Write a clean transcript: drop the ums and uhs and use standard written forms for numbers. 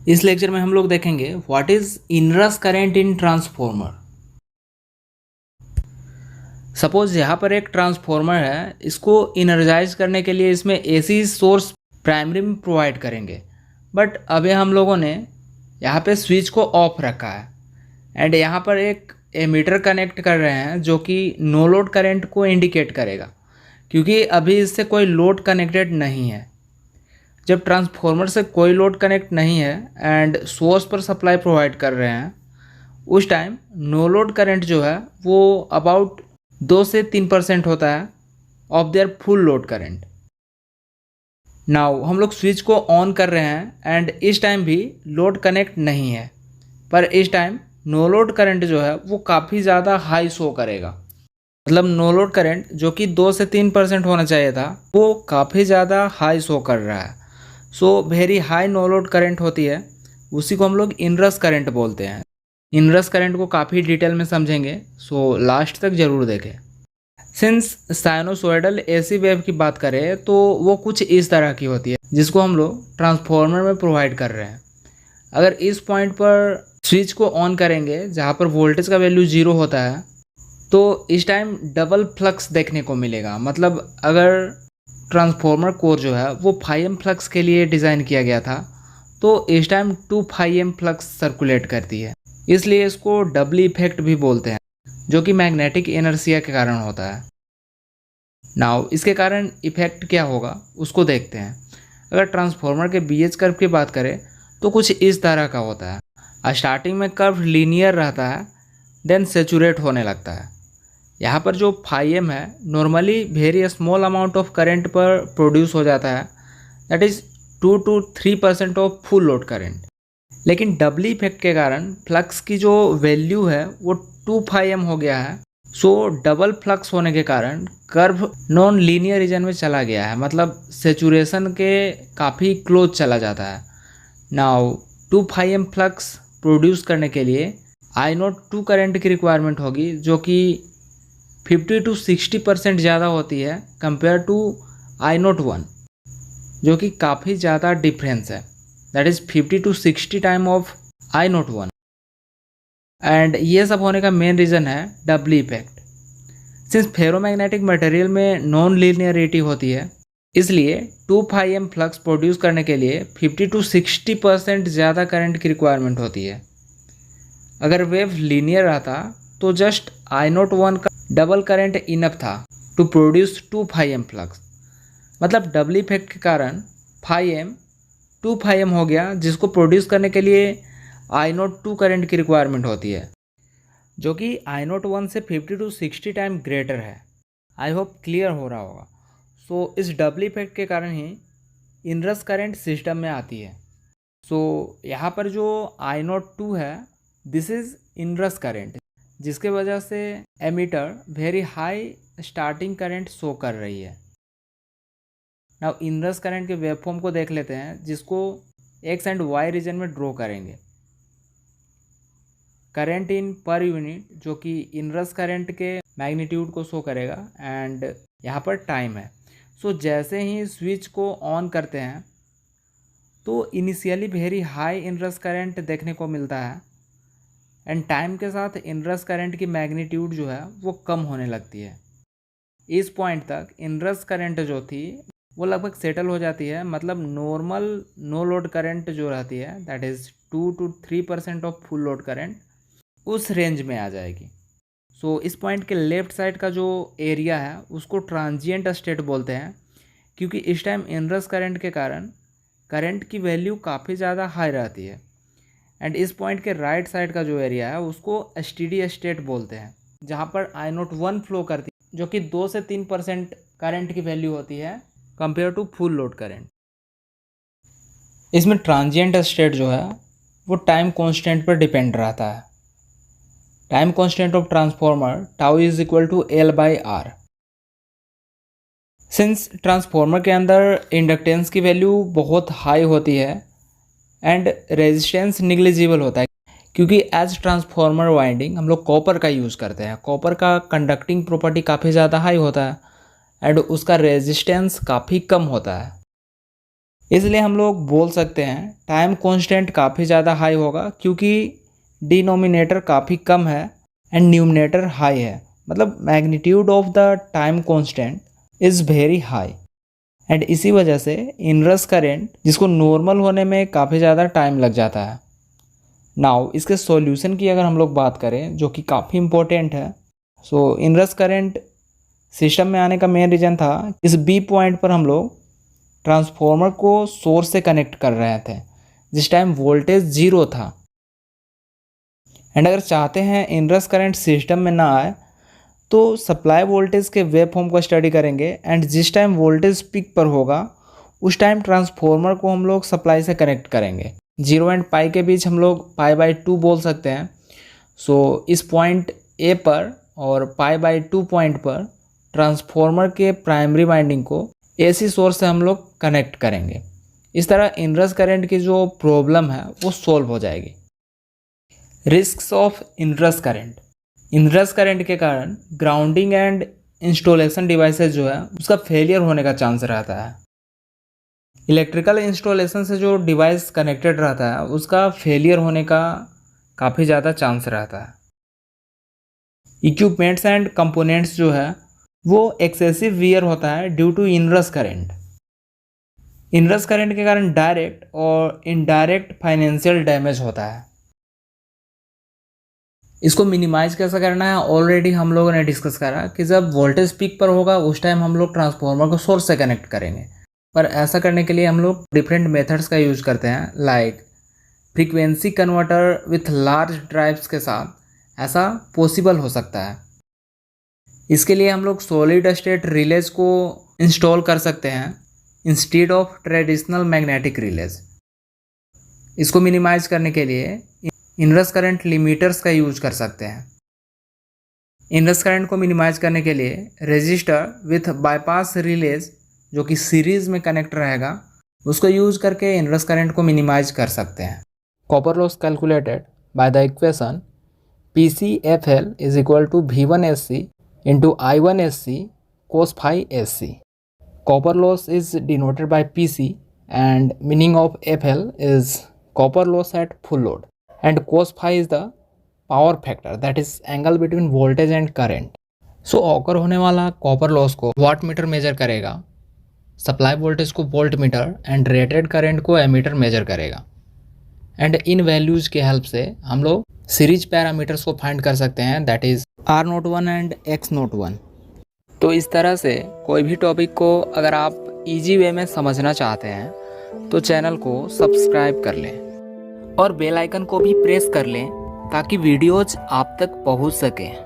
इस लेक्चर में हम लोग देखेंगे what is inrush current in transformer. Suppose यहाँ पर एक ट्रांसफॉर्मर है, इसको इनर्जाइज करने के लिए इसमें एसी सोर्स प्राइमरी में प्रोवाइड करेंगे, बट अभी हम लोगों ने यहाँ पे स्विच को ऑफ रखा है एंड यहाँ पर एक एमीटर कनेक्ट कर रहे हैं जो कि नो लोड करंट को इंडिकेट करेगा, क्योंकि अभी इससे कोई लोड कनेक्टेड नहीं है। जब ट्रांसफॉर्मर से कोई लोड कनेक्ट नहीं है एंड सोर्स पर सप्लाई प्रोवाइड कर रहे हैं, उस टाइम नो लोड करंट जो है वो अबाउट 2 से 3% होता है of their full load current. Now हम लोग स्विच को ऑन कर रहे हैं एंड इस टाइम भी लोड कनेक्ट नहीं है, पर इस टाइम नो लोड करंट जो है वो काफ़ी ज़्यादा हाई शो करेगा। मतलब नो लोड करंट जो कि 2 से 3% होना चाहिए था वो काफ़ी ज़्यादा हाई शो कर रहा है। So very high no load current होती है, उसी को हम लोग इनरस करंट बोलते हैं। इनरस करंट को काफ़ी डिटेल में समझेंगे, सो लास्ट तक ज़रूर देखें। सिंस साइनोसॉइडल एसी वेव की बात करें तो वो कुछ इस तरह की होती है, जिसको हम लोग ट्रांसफॉर्मर में प्रोवाइड कर रहे हैं। अगर इस पॉइंट पर स्विच को ऑन करेंगे जहाँ पर वोल्टेज का वैल्यू 0 होता है, तो इस टाइम डबल फ्लक्स देखने को मिलेगा। मतलब अगर ट्रांसफॉर्मर कोर जो है वो 5M फ्लक्स के लिए डिज़ाइन किया गया था, तो इस टाइम 2 फ्लक्स सर्कुलेट करती है, इसलिए इसको डबल इफेक्ट भी बोलते हैं, जो कि मैग्नेटिक इनर्शिया के कारण होता है। नाउ इसके कारण इफेक्ट क्या होगा उसको देखते हैं। अगर ट्रांसफॉर्मर के BH कर्व की बात करें तो कुछ इस तरह का होता है। स्टार्टिंग में कर्व लीनियर रहता है, देन सेचुरेट होने लगता है। यहाँ पर जो 5M है normally very small amount of current पर प्रोड्यूस हो जाता है, that is 2 to 3% of full load current. लेकिन डबल इफेक्ट के कारण फ्लक्स की जो वैल्यू है वो 2 हो गया है। सो डबल फ्लक्स होने के कारण कर्व नॉन लीनियर रीजन में चला गया है, मतलब सेचुरेशन के काफ़ी क्लोज चला जाता है। नाउ 2 फ्लक्स प्रोड्यूस करने के लिए I02 करंट की रिक्वायरमेंट होगी, जो कि 50 to 60% ज़्यादा होती है कंपेयर टू I01, जो कि काफ़ी ज़्यादा डिफरेंस है, that is 50 to 60 time of I01। And ये सब होने का मेन रीज़न है double effect. Since ferromagnetic material में नॉन लीनियरिटी होती है, इसलिए 2 फ्लक्स प्रोड्यूस करने के लिए 50 to 60% ज़्यादा करंट की रिक्वायरमेंट होती है। अगर वेव लीनियर रहता तो जस्ट I01 का डबल करंट इनफ था टू प्रोड्यूस 2 फ्लक्स। मतलब डबल इफेक्ट के कारण 2 हो गया, जिसको प्रोड्यूस करने के लिए I02 करंट की रिक्वायरमेंट होती है, जो कि I01 से 50 to 60 टाइम ग्रेटर है। आई होप क्लियर हो रहा होगा। सो इस डबल इफेक्ट के कारण ही इनरस करंट सिस्टम में आती है। सो यहाँ पर जो I02 है, दिस इज़ इनरस करंट, जिसके वजह से ammeter very high starting current show कर रही है। नाउ इनरस करंट के वेवफॉर्म को देख लेते हैं, जिसको एक्स एंड वाई रीजन में ड्रॉ करेंगे। करंट इन पर यूनिट, जो कि इनरस करंट के मैग्नीट्यूड को शो करेगा, एंड यहाँ पर टाइम है। सो जैसे ही स्विच को ऑन करते हैं तो इनिशियली वेरी हाई इनरस करंट देखने को मिलता है, एंड टाइम के साथ इनरस करंट की मैग्नीट्यूड जो है वो कम होने लगती है। इस पॉइंट तक इनरस करंट जो थी वो लगभग सेटल हो जाती है, मतलब नॉर्मल नो लोड करंट जो रहती है that is 2 to 3% of full load current, उस रेंज में आ जाएगी। सो इस पॉइंट के लेफ्ट साइड का जो एरिया है उसको ट्रांजिएंट स्टेट बोलते हैं, क्योंकि इस टाइम इनरस करंट के कारण करंट की वैल्यू काफ़ी ज़्यादा हाई रहती है। एंड इस पॉइंट के राइट साइड का जो एरिया है उसको स्टेडी स्टेट बोलते हैं, जहाँ पर I01 फ्लो करती है, जो कि 2 से 3% करंट की वैल्यू होती है compare to full load current. इसमें ट्रांजिएंट स्टेट जो है वो टाइम कांस्टेंट पर डिपेंड रहता है। Time constant of transformer tau is equal to L/R। Since transformer के अंदर इंडक्टेंस की वैल्यू बहुत हाई होती है एंड रेजिस्टेंस निग्लिजिबल होता है, क्योंकि एज ट्रांसफॉर्मर वाइंडिंग हम लोग कॉपर का यूज़ करते हैं। कॉपर का कंडक्टिंग प्रॉपर्टी काफ़ी ज़्यादा हाई होता है एंड उसका रेजिस्टेंस काफ़ी कम होता है। इसलिए हम लोग बोल सकते हैं टाइम कांस्टेंट काफ़ी ज़्यादा हाई होगा, क्योंकि डिनोमिनेटर काफ़ी कम है एंड न्यूमरेटर हाई है। मतलब magnitude of the time constant is very high and इसी वजह से इनरस करेंट जिसको नॉर्मल होने में काफ़ी ज़्यादा टाइम लग जाता है। नाउ इसके सॉल्यूशन की अगर हम लोग बात करें, जो कि काफ़ी इम्पोर्टेंट है। सो इनरस करेंट सिस्टम में आने का मेन रीज़न था, इस बी पॉइंट पर हम लोग ट्रांसफॉर्मर को सोर्स से कनेक्ट कर रहे थे जिस टाइम वोल्टेज 0 था। एंड अगर चाहते हैं इनरस करंट सिस्टम में ना आए तो सप्लाई वोल्टेज के वेव फॉर्म को स्टडी करेंगे एंड जिस टाइम वोल्टेज पीक पर होगा उस टाइम ट्रांसफॉर्मर को हम लोग सप्लाई से कनेक्ट करेंगे। 0 एंड पाई के बीच हम लोग पाई/2 बोल सकते हैं। सो इस पॉइंट ए पर और पाई/2 पॉइंट पर ट्रांसफॉर्मर के प्राइमरी वाइंडिंग को एसी सोर्स से हम लोग कनेक्ट करेंगे। इस तरह इनरस करंट की जो प्रॉब्लम है वो सॉल्व हो जाएगी। Risks of inrush current. Inrush current के कारण ग्राउंडिंग एंड इंस्टॉलेशन डिवाइसेस जो है उसका फेलियर होने का चांस रहता है। इलेक्ट्रिकल इंस्टॉलेशन से जो डिवाइस कनेक्टेड रहता है उसका फेलियर होने का काफ़ी ज़्यादा चांस रहता है। इक्विपमेंट्स एंड कंपोनेंट्स जो है वो एक्सेसिव वियर होता है due to इनरस current. Inrush current के कारण डायरेक्ट और इनडायरेक्ट फाइनेंशियल डैमेज होता है। इसको मिनिमाइज कैसे करना है ऑलरेडी हम लोगों ने डिस्कस करा कि जब वोल्टेज पीक पर होगा उस टाइम हम लोग ट्रांसफॉर्मर को सोर्स से कनेक्ट करेंगे। पर ऐसा करने के लिए हम लोग डिफरेंट मेथड्स का यूज करते हैं, like frequency converter with large drives के साथ ऐसा पॉसिबल हो सकता है। इसके लिए हम लोग सॉलिड स्टेट रिलेज को इंस्टॉल कर सकते हैं instead of traditional magnetic release. इसको मिनिमाइज करने के लिए इनरस करंट लिमिटर्स का यूज कर सकते हैं। इनरस करंट को मिनिमाइज करने के लिए रेजिस्टर विथ बाईपास रिलेज जो कि सीरीज में कनेक्ट रहेगा उसको यूज करके इनरस करंट को मिनिमाइज कर सकते हैं। Copper loss calculated by the equation PCFL is equal to V1SC into I1SC cos phi SC. Copper loss is denoted by PC and meaning of FL is copper loss at full load and cos phi is the power factor, that is angle between voltage and current. So occur होने वाला copper loss को watt meter major करेगा, supply voltage को volt meter and rated current को ammeter major करेगा। And in values के help से हम लोग सीरीज पैरामीटर्स को फाइंड कर सकते हैं, that is R01 and X01। तो इस तरह से कोई भी टॉपिक को अगर आप इजी वे में समझना चाहते हैं तो चैनल को सब्सक्राइब कर लें और बेल आइकन को भी प्रेस कर लें ताकि वीडियोज आप तक पहुंच सकें।